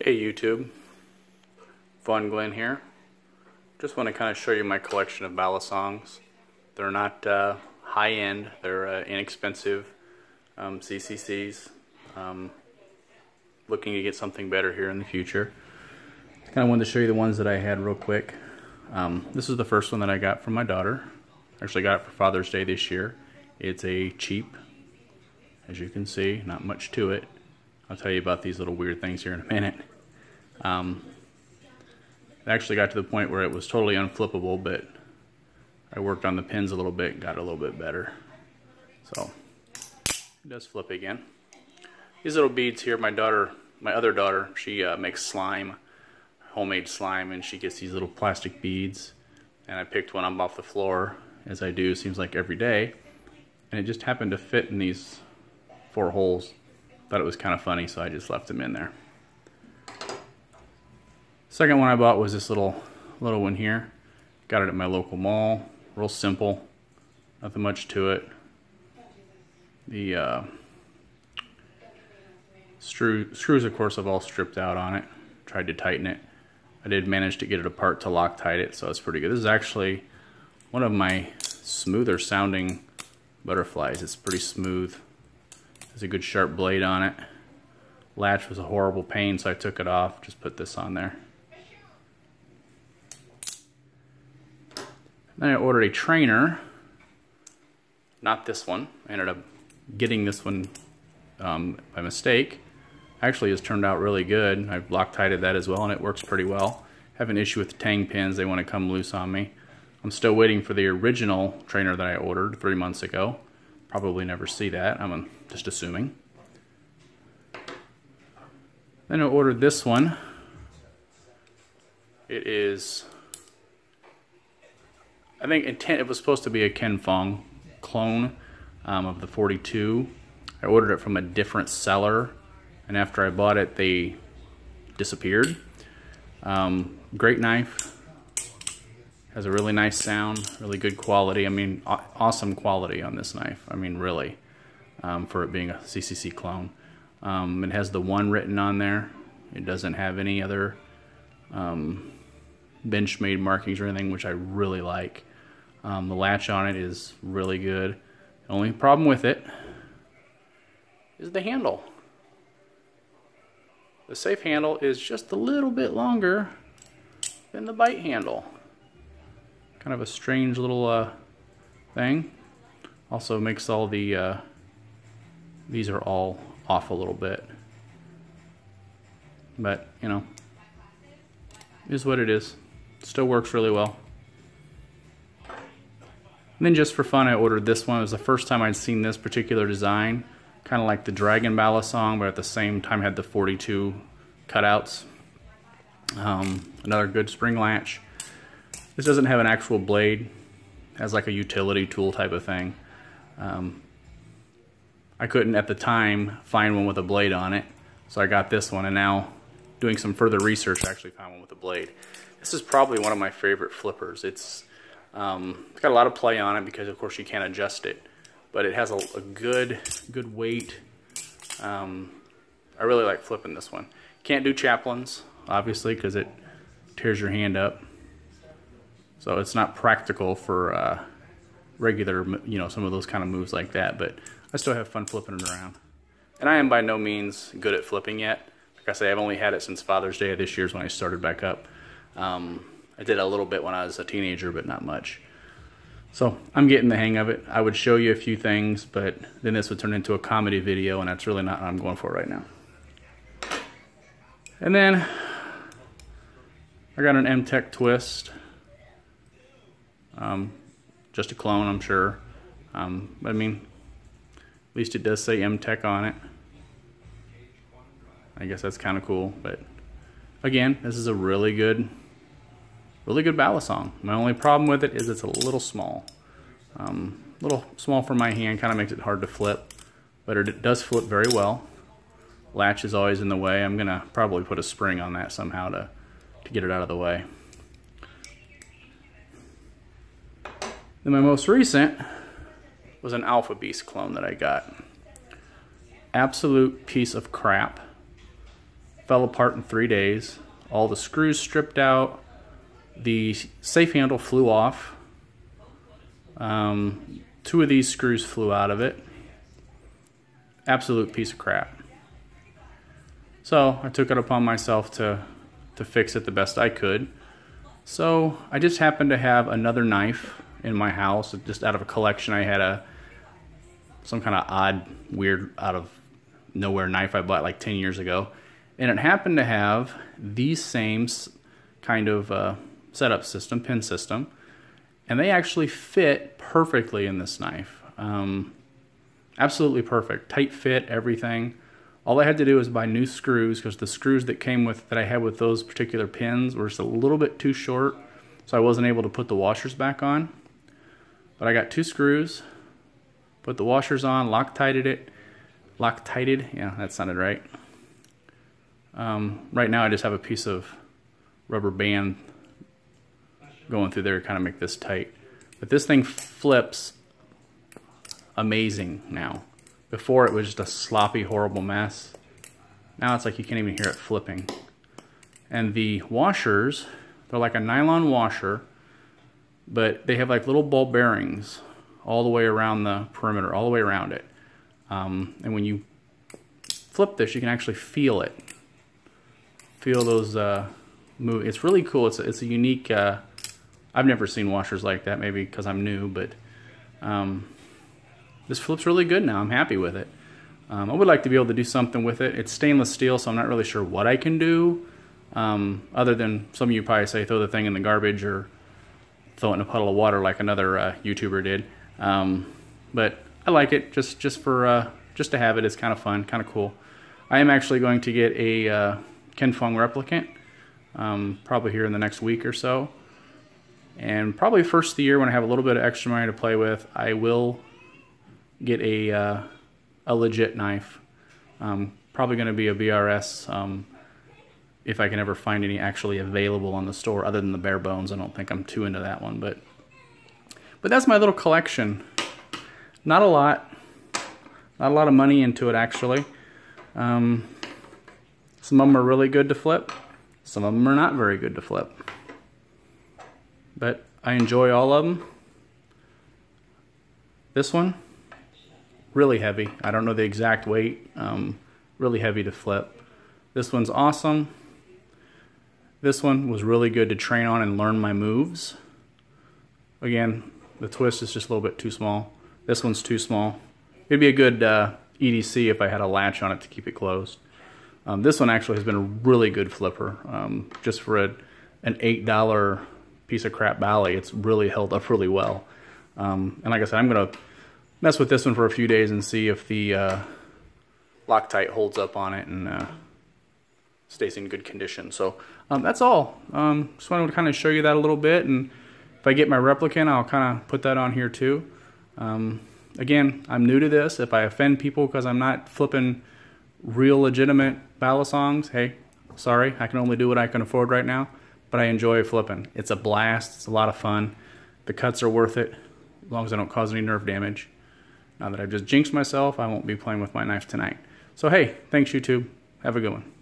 Hey YouTube, Fun Glenn here. Just want to kind of show you my collection of Balisongs. They're not high-end, they're inexpensive CCCs. Looking to get something better here in the future. Kind of wanted to show you the ones that I had real quick. This is the first one that I got from my daughter. Actually got it for Father's Day this year. It's a cheap, as you can see, not much to it. I'll tell you about these little weird things here in a minute. It actually got to the point where it was totally unflippable, but I worked on the pins a little bit and got it a little bit better. So it does flip again. These little beads here, my other daughter, she makes slime, homemade slime, and she gets these little plastic beads. And I picked one up off the floor, as I do, seems like every day, and it just happened to fit in these 4 holes. Thought it was kind of funny, so I just left them in there. Second one I bought was this little one here. Got it at my local mall. Real simple, nothing much to it. The screws, of course, have all stripped out on it. Tried to tighten it. I did manage to get it apart to Loctite it, so it's pretty good. This is actually one of my smoother sounding butterflies. It's pretty smooth. There's a good sharp blade on it. Latch was a horrible pain, so I took it off. Just put this on there. Then I ordered a trainer. Not this one. I ended up getting this one by mistake. Actually, it's turned out really good. I've Loctited that as well, and it works pretty well. Have an issue with the tang pins. They want to come loose on me. I'm still waiting for the original trainer that I ordered 3 months ago. Probably never see that. I'm just assuming. Then I ordered this one. It is, I think it was supposed to be a Ken Fong clone of the 42. I ordered it from a different seller, and after I bought it, they disappeared. Great knife. Has a really nice sound, really good quality. I mean, awesome quality on this knife. I mean, really, for it being a CCC clone. It has the 1 written on there. It doesn't have any other bench-made markings or anything, which I really like. The latch on it is really good. The only problem with it is the handle. The safe handle is just a little bit longer than the bite handle. Kind of a strange little thing. Also makes all the, these are all off a little bit. But, you know, is what it is. Still works really well. And then just for fun, I ordered this one. It was the first time I'd seen this particular design. Kind of like the Dragon Balisong, but at the same time had the 42 cutouts. Another good spring latch. This doesn't have an actual blade. It has like a utility tool type of thing. I couldn't at the time find one with a blade on it, so I got this one, and now doing some further research I actually found one with a blade. This is probably one of my favorite flippers. It's got a lot of play on it because of course you can't adjust it, but it has a good weight. I really like flipping this one. Can't do chaplains, obviously, because it tears your hand up. So it's not practical for regular, you know, some of those kind of moves like that, but I still have fun flipping it around. And I am by no means good at flipping yet. Like I say, I've only had it since Father's Day of this year is when I started back up. I did a little bit when I was a teenager, but not much. So I'm getting the hang of it. I would show you a few things, but then this would turn into a comedy video, and that's really not what I'm going for right now. And then I got an M-Tech twist. Just a clone, I'm sure. I mean, at least it does say M-Tech on it. I guess that's kind of cool, but again, this is a really good Balisong. My only problem with it is it's a little small. Little small for my hand, kind of makes it hard to flip, but it does flip very well. Latch is always in the way. I'm gonna probably put a spring on that somehow to get it out of the way. Then my most recent was an Alpha Beast clone that I got. Absolute piece of crap. fell apart in 3 days. All the screws stripped out. The safe handle flew off. 2 of these screws flew out of it. Absolute piece of crap. So I took it upon myself to fix it the best I could. So I just happened to have another knife in my house, just out of a collection. I had some kind of odd, weird, out of nowhere knife I bought like 10 years ago. And it happened to have the same kind of setup system, pin system. And they actually fit perfectly in this knife. Absolutely perfect. Tight fit, everything. All I had to do was buy new screws, because the screws that I had with those particular pins were just a little bit too short, so I wasn't able to put the washers back on. But I got 2 screws, put the washers on, locktighted it. Locktighted, yeah, that sounded right. Right now I just have a piece of rubber band going through there to kind of make this tight. But this thing flips amazing now. Before it was just a sloppy, horrible mess. Now it's like you can't even hear it flipping. And the washers, they're like a nylon washer, but they have like little ball bearings all the way around the perimeter, all the way around it. And when you flip this, you can actually feel it. Feel those move. It's really cool. It's a unique. I've never seen washers like that. Maybe because I'm new, but this flips really good now. I'm happy with it. I would like to be able to do something with it. It's stainless steel, so I'm not really sure what I can do. Other than some of you probably say throw the thing in the garbage or throw it in a puddle of water like another YouTuber did. But I like it just to have it. It's kind of fun, kind of cool. I am actually going to get a Ken Fung replicant probably here in the next week or so. And probably first of the year when I have a little bit of extra money to play with, I will get a legit knife. Probably going to be a BRS if I can ever find any actually available on the store other than the bare bones. I don't think I'm too into that one, but that's my little collection. Not a lot of money into it actually. Some of them are really good to flip. Some of them are not very good to flip. But I enjoy all of them. This one, really heavy. I don't know the exact weight. Really heavy to flip. This one's awesome. This one was really good to train on and learn my moves. Again, the twist is just a little bit too small. This one's too small. It'd be a good EDC if I had a latch on it to keep it closed. This one actually has been a really good flipper. Just for an $8 piece of crap Bali, it's really held up really well. And like I said, I'm going to mess with this one for a few days and see if the Loctite holds up on it and stays in good condition. So that's all. Just wanted to kind of show you that a little bit, and if I get my replicant, I'll kind of put that on here too. Again, I'm new to this. If I offend people because I'm not flipping real legitimate Balisongs, hey, sorry, I can only do what I can afford right now, but I enjoy flipping. It's a blast. It's a lot of fun. The cuts are worth it as long as I don't cause any nerve damage. Now that I've just jinxed myself, I won't be playing with my knife tonight. So hey, thanks YouTube. Have a good one.